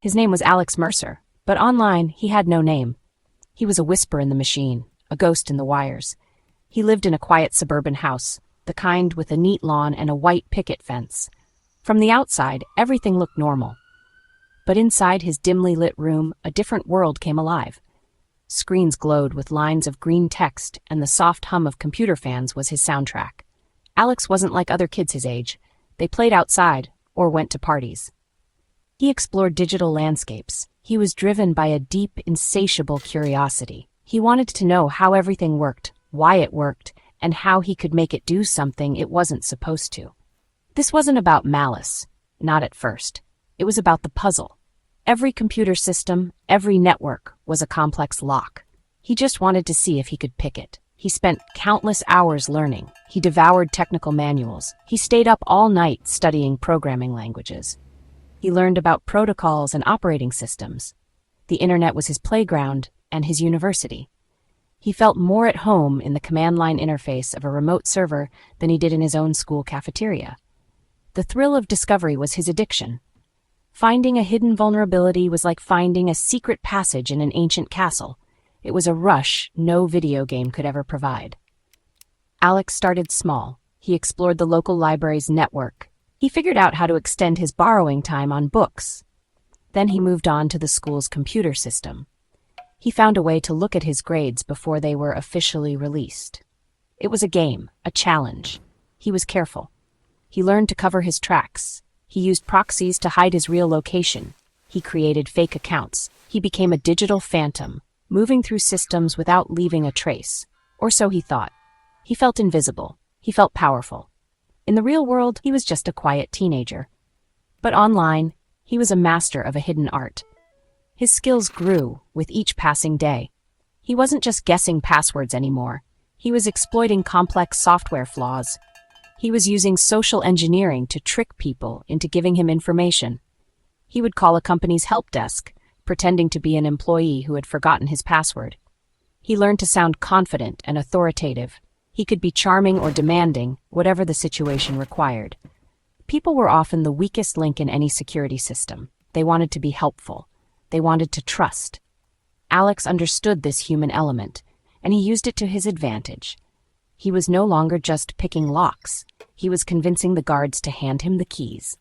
His name was Alex Mercer, but online he had no name. He was a whisper in the machine, a ghost in the wires. He lived in a quiet suburban house, the kind with a neat lawn and a white picket fence. From the outside, everything looked normal. But inside his dimly lit room, a different world came alive. Screens glowed with lines of green text, and the soft hum of computer fans was his soundtrack. Alex wasn't like other kids his age. They played outside or went to parties. He explored digital landscapes. He was driven by a deep, insatiable curiosity. He wanted to know how everything worked, why it worked, and how he could make it do something it wasn't supposed to. This wasn't about malice, not at first. It was about the puzzle. Every computer system, every network was a complex lock. He just wanted to see if he could pick it. He spent countless hours learning. He devoured technical manuals. He stayed up all night studying programming languages. He learned about protocols and operating systems. The internet was his playground and his university. He felt more at home in the command line interface of a remote server than he did in his own school cafeteria. The thrill of discovery was his addiction. Finding a hidden vulnerability was like finding a secret passage in an ancient castle. It was a rush no video game could ever provide. Alex started small. He explored the local library's network. He figured out how to extend his borrowing time on books. Then he moved on to the school's computer system. He found a way to look at his grades before they were officially released. It was a game, a challenge. He was careful. He learned to cover his tracks. He used proxies to hide his real location. He created fake accounts. He became a digital phantom, moving through systems without leaving a trace. Or so he thought. He felt invisible. He felt powerful. In the real world, he was just a quiet teenager. But online, he was a master of a hidden art. His skills grew with each passing day. He wasn't just guessing passwords anymore. He was exploiting complex software flaws. He was using social engineering to trick people into giving him information. He would call a company's help desk, pretending to be an employee who had forgotten his password. He learned to sound confident and authoritative. He could be charming or demanding, whatever the situation required. People were often the weakest link in any security system. They wanted to be helpful. They wanted to trust. Alex understood this human element, and he used it to his advantage. He was no longer just picking locks. He was convincing the guards to hand him the keys.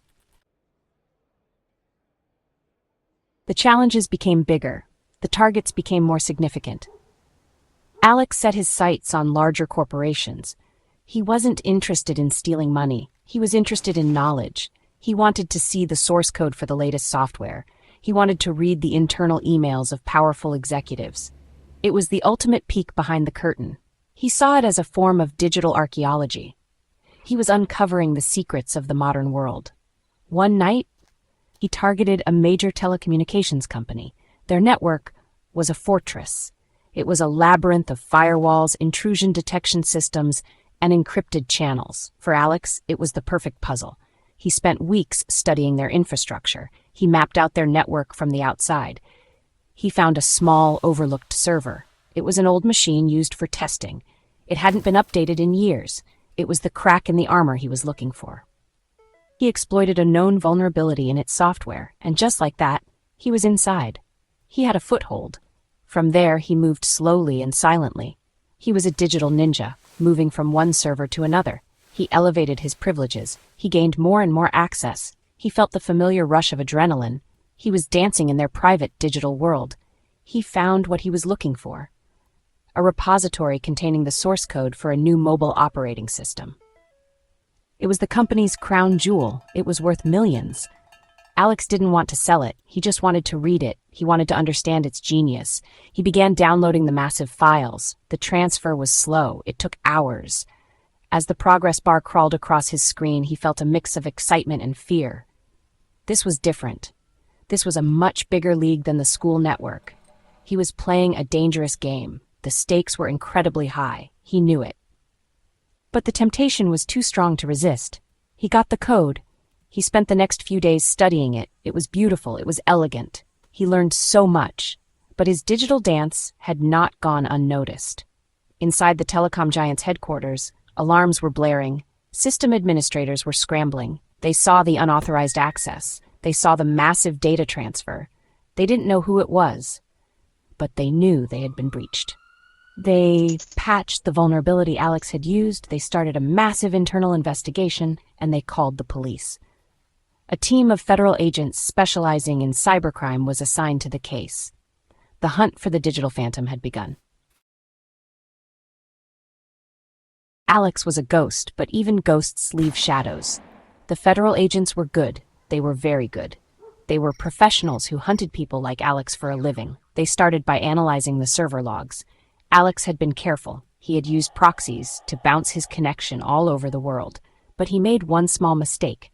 The challenges became bigger. The targets became more significant. Alex set his sights on larger corporations. He wasn't interested in stealing money. He was interested in knowledge. He wanted to see the source code for the latest software. He wanted to read the internal emails of powerful executives. It was the ultimate peek behind the curtain. He saw it as a form of digital archaeology. He was uncovering the secrets of the modern world. One night, he targeted a major telecommunications company. Their network was a fortress. It was a labyrinth of firewalls, intrusion detection systems, and encrypted channels. For Alex, it was the perfect puzzle. He spent weeks studying their infrastructure. He mapped out their network from the outside. He found a small, overlooked server. It was an old machine used for testing. It hadn't been updated in years. It was the crack in the armor he was looking for. He exploited a known vulnerability in its software, and just like that, he was inside. He had a foothold. From there, he moved slowly and silently. He was a digital ninja, moving from one server to another. He elevated his privileges. He gained more and more access. He felt the familiar rush of adrenaline. He was dancing in their private digital world. He found what he was looking for: a repository containing the source code for a new mobile operating system. It was the company's crown jewel. It was worth millions. Alex didn't want to sell it. He just wanted to read it. He wanted to understand its genius. He began downloading the massive files. The transfer was slow. It took hours. As the progress bar crawled across his screen, he felt a mix of excitement and fear. This was different. This was a much bigger league than the school network. He was playing a dangerous game. The stakes were incredibly high. He knew it. But the temptation was too strong to resist. He got the code. He spent the next few days studying it. It was beautiful. It was elegant. He learned so much. But his digital dance had not gone unnoticed. Inside the telecom giant's headquarters, alarms were blaring. System administrators were scrambling. They saw the unauthorized access. They saw the massive data transfer. They didn't know who it was, but they knew they had been breached. They patched the vulnerability Alex had used, they started a massive internal investigation, and they called the police. A team of federal agents specializing in cybercrime was assigned to the case. The hunt for the digital phantom had begun. Alex was a ghost, but even ghosts leave shadows. The federal agents were good. They were very good. They were professionals who hunted people like Alex for a living. They started by analyzing the server logs. Alex had been careful. He had used proxies to bounce his connection all over the world. But he made one small mistake.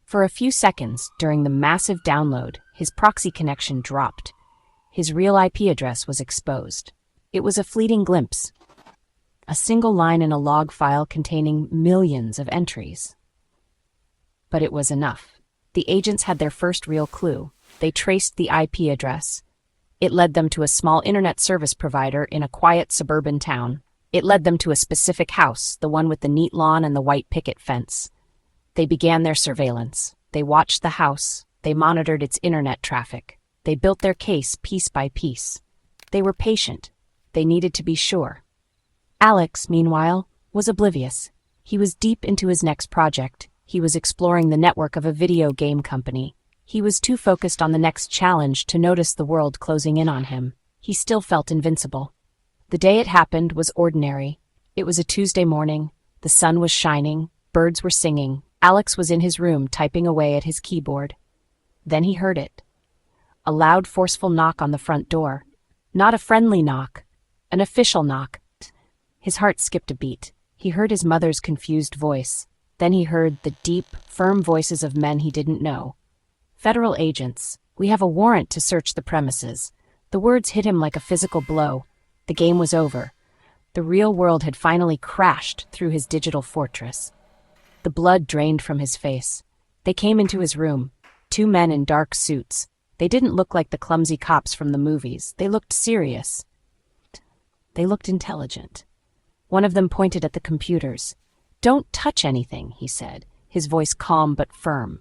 For a few seconds, during the massive download, his proxy connection dropped. His real IP address was exposed. It was a fleeting glimpse. A single line in a log file containing millions of entries. But it was enough. The agents had their first real clue. They traced the IP address. It led them to a small internet service provider in a quiet suburban town. It led them to a specific house, the one with the neat lawn and the white picket fence. They began their surveillance. They watched the house. They monitored its internet traffic. They built their case piece by piece. They were patient. They needed to be sure. Alex, meanwhile, was oblivious. He was deep into his next project. He was exploring the network of a video game company. He was too focused on the next challenge to notice the world closing in on him. He still felt invincible. The day it happened was ordinary. It was a Tuesday morning. The sun was shining. Birds were singing. Alex was in his room typing away at his keyboard. Then he heard it. A loud, forceful knock on the front door. Not a friendly knock. An official knock. His heart skipped a beat. He heard his mother's confused voice. Then he heard the deep, firm voices of men he didn't know. Federal agents, we have a warrant to search the premises. The words hit him like a physical blow. The game was over. The real world had finally crashed through his digital fortress. The blood drained from his face. They came into his room. 2 men in dark suits. They didn't look like the clumsy cops from the movies. They looked serious. They looked intelligent. One of them pointed at the computers. "Don't touch anything," he said, his voice calm but firm.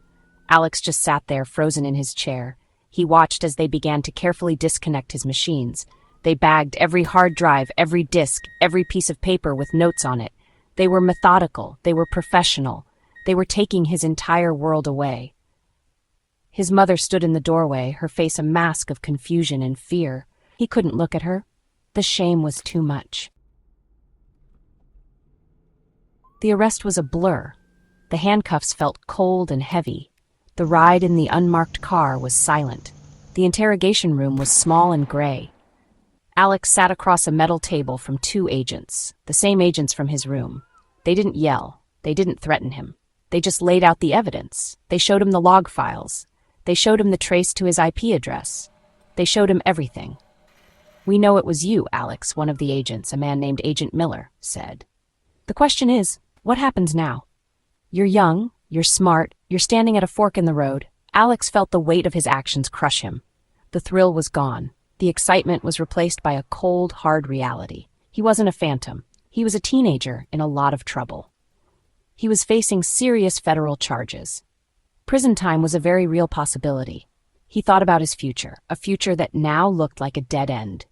Alex just sat there, frozen in his chair. He watched as they began to carefully disconnect his machines. They bagged every hard drive, every disk, every piece of paper with notes on it. They were methodical. They were professional. They were taking his entire world away. His mother stood in the doorway, her face a mask of confusion and fear. He couldn't look at her. The shame was too much. The arrest was a blur. The handcuffs felt cold and heavy. The ride in the unmarked car was silent. The interrogation room was small and gray. Alex sat across a metal table from 2 agents, the same agents from his room. They didn't yell. They didn't threaten him. They just laid out the evidence. They showed him the log files. They showed him the trace to his IP address. They showed him everything. "We know it was you, Alex," one of the agents, a man named Agent Miller, said. "The question is, what happens now? You're young, you're smart, you're standing at a fork in the road." Alex felt the weight of his actions crush him. The thrill was gone. The excitement was replaced by a cold, hard reality. He wasn't a phantom. He was a teenager in a lot of trouble. He was facing serious federal charges. Prison time was a very real possibility. He thought about his future, a future that now looked like a dead end.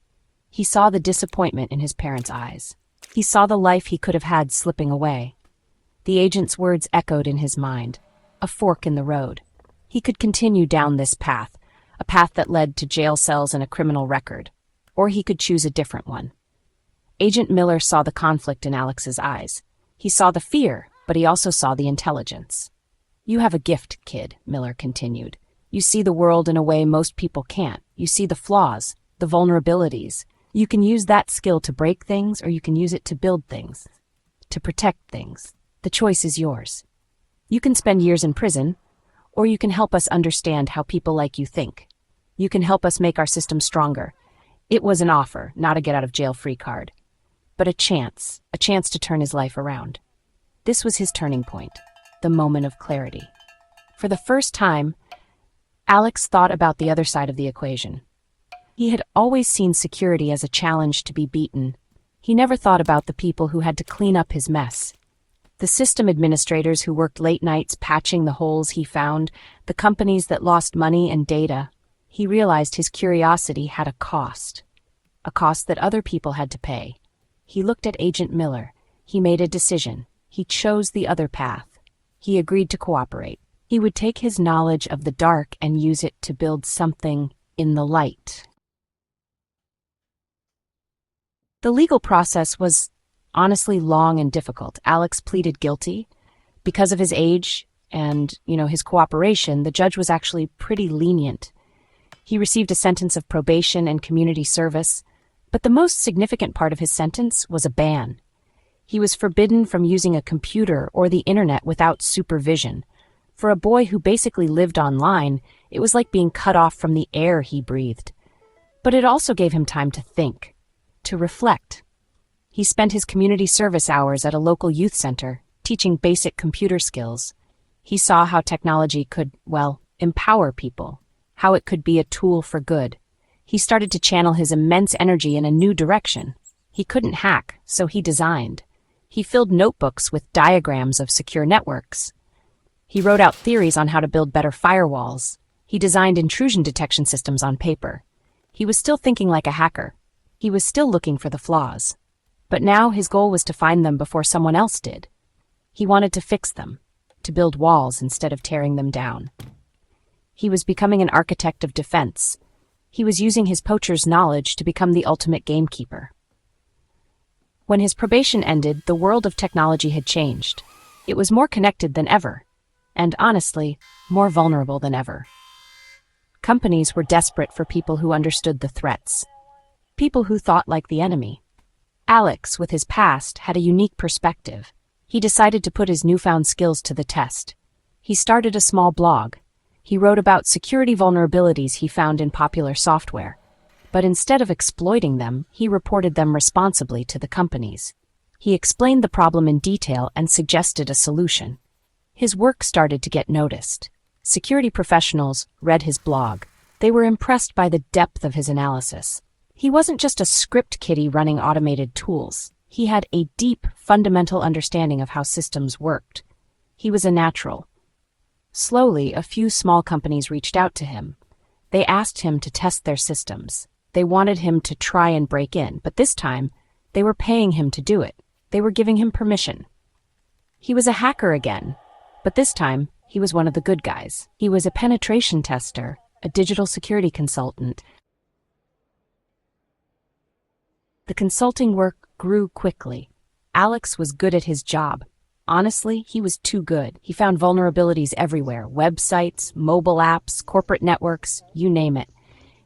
He saw the disappointment in his parents' eyes. He saw the life he could have had slipping away. The agent's words echoed in his mind. A fork in the road. He could continue down this path, a path that led to jail cells and a criminal record. Or he could choose a different one. Agent Miller saw the conflict in Alex's eyes. He saw the fear, but he also saw the intelligence. "You have a gift, kid," Miller continued. "You see the world in a way most people can't. You see the flaws, the vulnerabilities. You can use that skill to break things, or you can use it to build things, to protect things. The choice is yours. You can spend years in prison, or you can help us understand how people like you think. You can help us make our system stronger." It was an offer, not a get-out-of-jail-free card, but a chance to turn his life around. This was his turning point, the moment of clarity. For the first time, Alex thought about the other side of the equation. He had always seen security as a challenge to be beaten. He never thought about the people who had to clean up his mess. The system administrators who worked late nights patching the holes he found, the companies that lost money and data. He realized his curiosity had a cost that other people had to pay. He looked at Agent Miller. He made a decision. He chose the other path. He agreed to cooperate. He would take his knowledge of the dark and use it to build something in the light. The legal process was honestly long and difficult. Alex pleaded guilty. Because of his age and, his cooperation, the judge was actually pretty lenient. He received a sentence of probation and community service, but the most significant part of his sentence was a ban. He was forbidden from using a computer or the internet without supervision. For a boy who basically lived online, it was like being cut off from the air he breathed. But it also gave him time to think, to reflect. He spent his community service hours at a local youth center, teaching basic computer skills. He saw how technology could, empower people, how it could be a tool for good. He started to channel his immense energy in a new direction. He couldn't hack, so he designed. He filled notebooks with diagrams of secure networks. He wrote out theories on how to build better firewalls. He designed intrusion detection systems on paper. He was still thinking like a hacker. He was still looking for the flaws. But now his goal was to find them before someone else did. He wanted to fix them, to build walls instead of tearing them down. He was becoming an architect of defense. He was using his poacher's knowledge to become the ultimate gamekeeper. When his probation ended, the world of technology had changed. It was more connected than ever. And honestly, more vulnerable than ever. Companies were desperate for people who understood the threats, people who thought like the enemy. Alex, with his past, had a unique perspective. He decided to put his newfound skills to the test. He started a small blog. He wrote about security vulnerabilities he found in popular software. But instead of exploiting them, he reported them responsibly to the companies. He explained the problem in detail and suggested a solution. His work started to get noticed. Security professionals read his blog. They were impressed by the depth of his analysis. He wasn't just a script kiddie running automated tools. He had a deep, fundamental understanding of how systems worked. He was a natural. Slowly, a few small companies reached out to him. They asked him to test their systems. They wanted him to try and break in, but this time, they were paying him to do it. They were giving him permission. He was a hacker again. But this time, he was one of the good guys. He was a penetration tester, a digital security consultant. The consulting work grew quickly. Alex was good at his job. Honestly, he was too good. He found vulnerabilities everywhere: websites, mobile apps, corporate networks, you name it.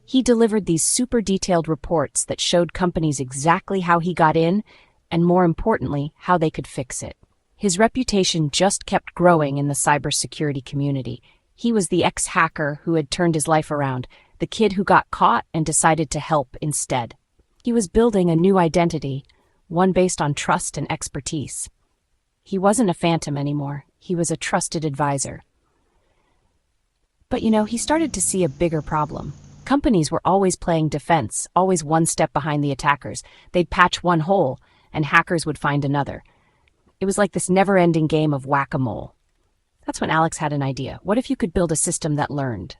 He delivered these super detailed reports that showed companies exactly how he got in, and more importantly, how they could fix it. His reputation just kept growing in the cybersecurity community. He was the ex-hacker who had turned his life around, the kid who got caught and decided to help instead. He was building a new identity, one based on trust and expertise. He wasn't a phantom anymore. He was a trusted advisor. But he started to see a bigger problem. Companies were always playing defense, always one step behind the attackers. They'd patch one hole, and hackers would find another. It was like this never-ending game of whack-a-mole. That's when Alex had an idea. What if you could build a system that learned?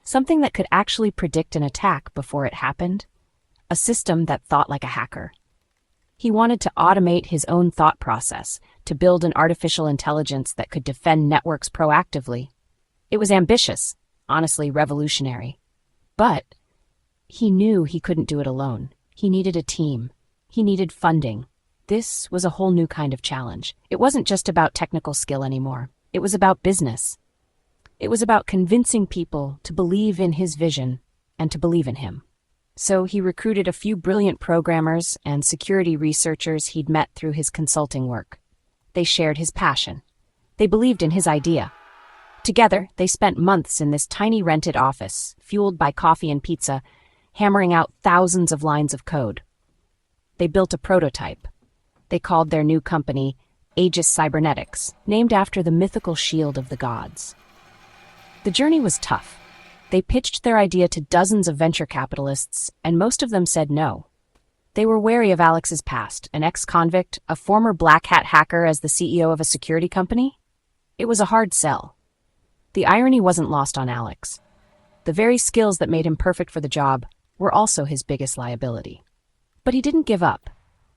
Something that could actually predict an attack before it happened? A system that thought like a hacker. He wanted to automate his own thought process, to build an artificial intelligence that could defend networks proactively. It was ambitious, honestly revolutionary. But he knew he couldn't do it alone. He needed a team. He needed funding. This was a whole new kind of challenge. It wasn't just about technical skill anymore. It was about business. It was about convincing people to believe in his vision and to believe in him. So he recruited a few brilliant programmers and security researchers he'd met through his consulting work. They shared his passion. They believed in his idea. Together, they spent months in this tiny rented office, fueled by coffee and pizza, hammering out thousands of lines of code. They built a prototype. They called their new company Aegis Cybernetics, named after the mythical shield of the gods. The journey was tough. They pitched their idea to dozens of venture capitalists, and most of them said no. They were wary of Alex's past, an ex-convict, a former black hat hacker as the CEO of a security company. It was a hard sell. The irony wasn't lost on Alex. The very skills that made him perfect for the job were also his biggest liability. But he didn't give up.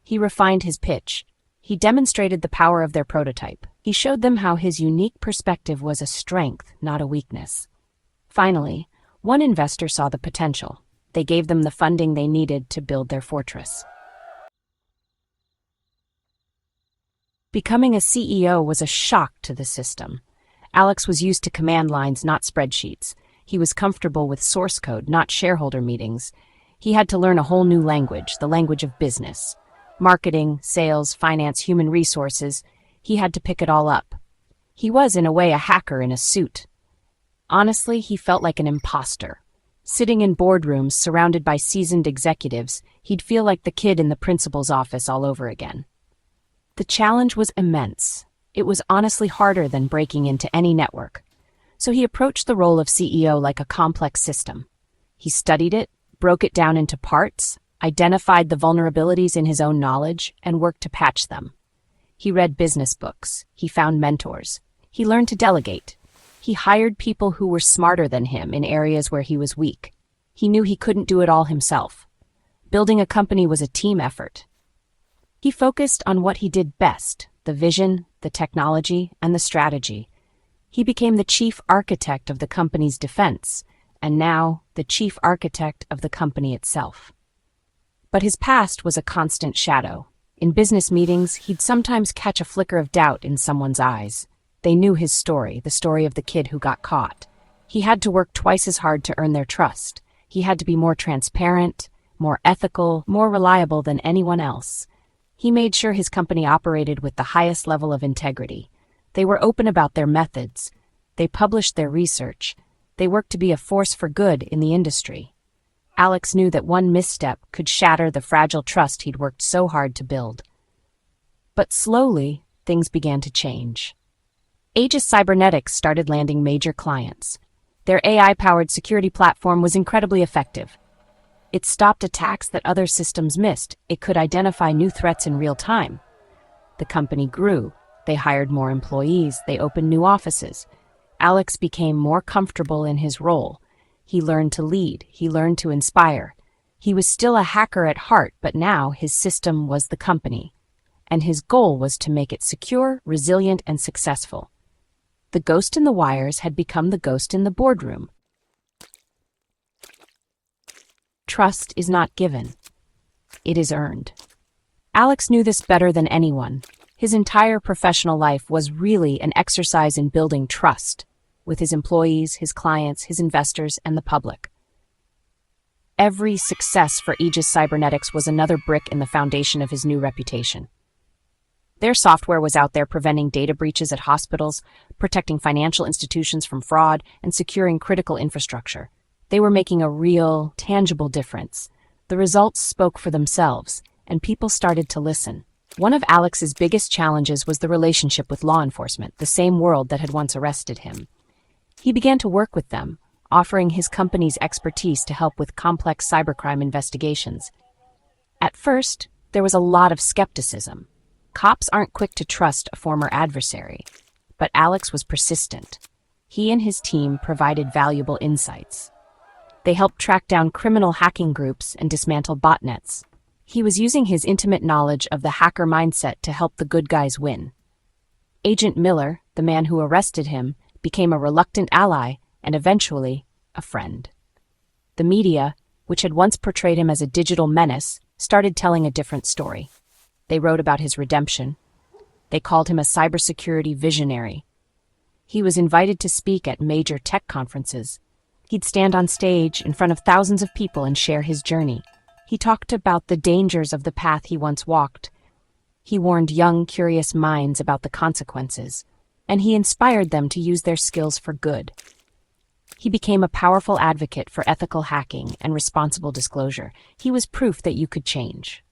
He refined his pitch. He demonstrated the power of their prototype. He showed them how his unique perspective was a strength, not a weakness. Finally, one investor saw the potential. They gave them the funding they needed to build their fortress. Becoming a CEO was a shock to the system. Alex was used to command lines, not spreadsheets. He was comfortable with source code, not shareholder meetings. He had to learn a whole new language, the language of business. Marketing, sales, finance, human resources. He had to pick it all up. He was, in a way, a hacker in a suit. Honestly, he felt like an imposter. Sitting in boardrooms surrounded by seasoned executives, he'd feel like the kid in the principal's office all over again. The challenge was immense. It was honestly harder than breaking into any network. So he approached the role of CEO like a complex system. He studied it, broke it down into parts, identified the vulnerabilities in his own knowledge, and worked to patch them. He read business books. He found mentors. He learned to delegate. He hired people who were smarter than him in areas where he was weak. He knew he couldn't do it all himself. Building a company was a team effort. He focused on what he did best, the vision, the technology, and the strategy. He became the chief architect of the company's defense, and now the chief architect of the company itself. But his past was a constant shadow. In business meetings, he'd sometimes catch a flicker of doubt in someone's eyes. They knew his story, the story of the kid who got caught. He had to work twice as hard to earn their trust. He had to be more transparent, more ethical, more reliable than anyone else. He made sure his company operated with the highest level of integrity. They were open about their methods. They published their research. They worked to be a force for good in the industry. Alex knew that one misstep could shatter the fragile trust he'd worked so hard to build. But slowly, things began to change. Aegis Cybernetics started landing major clients. Their AI-powered security platform was incredibly effective. It stopped attacks that other systems missed. It could identify new threats in real time. The company grew. They hired more employees. They opened new offices. Alex became more comfortable in his role. He learned to lead. He learned to inspire. He was still a hacker at heart, but now his system was the company. And his goal was to make it secure, resilient, and successful. The ghost in the wires had become the ghost in the boardroom. Trust is not given. It is earned. Alex knew this better than anyone. His entire professional life was really an exercise in building trust with his employees, his clients, his investors, and the public. Every success for Aegis Cybernetics was another brick in the foundation of his new reputation. Their software was out there preventing data breaches at hospitals, protecting financial institutions from fraud, and securing critical infrastructure. They were making a real, tangible difference. The results spoke for themselves, and people started to listen. One of Alex's biggest challenges was the relationship with law enforcement, the same world that had once arrested him. He began to work with them, offering his company's expertise to help with complex cybercrime investigations. At first, there was a lot of skepticism. Cops aren't quick to trust a former adversary, but Alex was persistent. He and his team provided valuable insights. They helped track down criminal hacking groups and dismantle botnets. He was using his intimate knowledge of the hacker mindset to help the good guys win. Agent Miller, the man who arrested him, became a reluctant ally and eventually a friend. The media, which had once portrayed him as a digital menace, started telling a different story. They wrote about his redemption. They called him a cybersecurity visionary. He was invited to speak at major tech conferences. He'd stand on stage in front of thousands of people and share his journey. He talked about the dangers of the path he once walked. He warned young, curious minds about the consequences, and he inspired them to use their skills for good. He became a powerful advocate for ethical hacking and responsible disclosure. He was proof that you could change.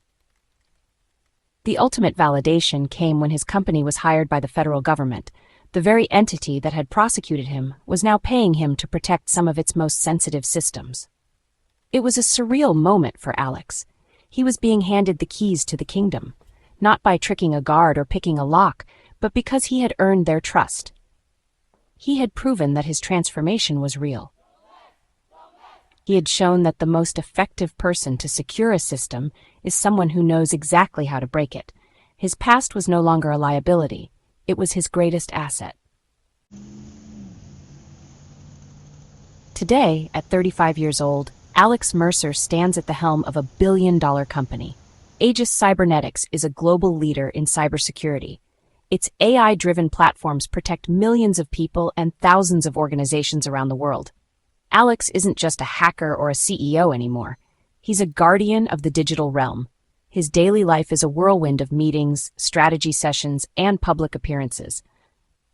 The ultimate validation came when his company was hired by the federal government. The very entity that had prosecuted him was now paying him to protect some of its most sensitive systems. It was a surreal moment for Alex. He was being handed the keys to the kingdom, not by tricking a guard or picking a lock, but because he had earned their trust. He had proven that his transformation was real. He had shown that the most effective person to secure a system is someone who knows exactly how to break it. His past was no longer a liability. It was his greatest asset. Today, at 35 years old, Alex Mercer stands at the helm of a billion-dollar company. Aegis Cybernetics is a global leader in cybersecurity. Its AI-driven platforms protect millions of people and thousands of organizations around the world. Alex isn't just a hacker or a CEO anymore. He's a guardian of the digital realm. His daily life is a whirlwind of meetings, strategy sessions, and public appearances.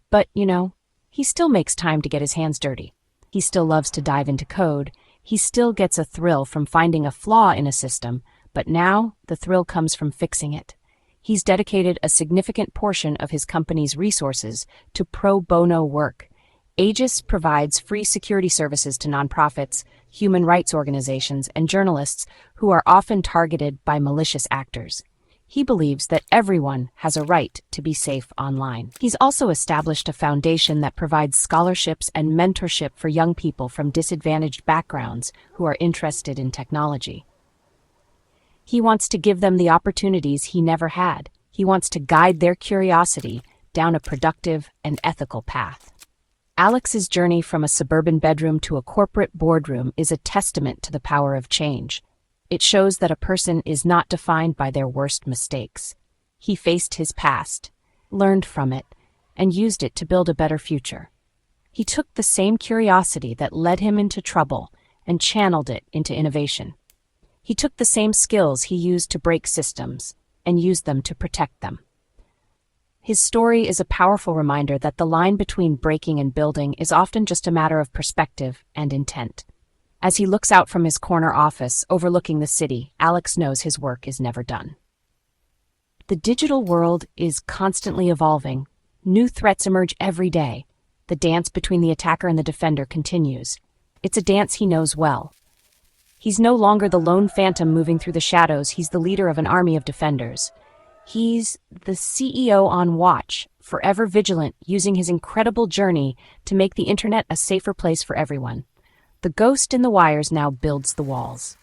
But, he still makes time to get his hands dirty. He still loves to dive into code. He still gets a thrill from finding a flaw in a system, but now the thrill comes from fixing it. He's dedicated a significant portion of his company's resources to pro bono work. Aegis provides free security services to nonprofits, human rights organizations, and journalists who are often targeted by malicious actors. He believes that everyone has a right to be safe online. He's also established a foundation that provides scholarships and mentorship for young people from disadvantaged backgrounds who are interested in technology. He wants to give them the opportunities he never had. He wants to guide their curiosity down a productive and ethical path. Alex's journey from a suburban bedroom to a corporate boardroom is a testament to the power of change. It shows that a person is not defined by their worst mistakes. He faced his past, learned from it, and used it to build a better future. He took the same curiosity that led him into trouble and channeled it into innovation. He took the same skills he used to break systems and used them to protect them. His story is a powerful reminder that the line between breaking and building is often just a matter of perspective and intent. As he looks out from his corner office overlooking the city, Alex knows his work is never done. The digital world is constantly evolving. New threats emerge every day. The dance between the attacker and the defender continues. It's a dance he knows well. He's no longer the lone phantom moving through the shadows. He's the leader of an army of defenders. He's the CEO on watch, forever vigilant, using his incredible journey to make the internet a safer place for everyone. The ghost in the wires now builds the walls.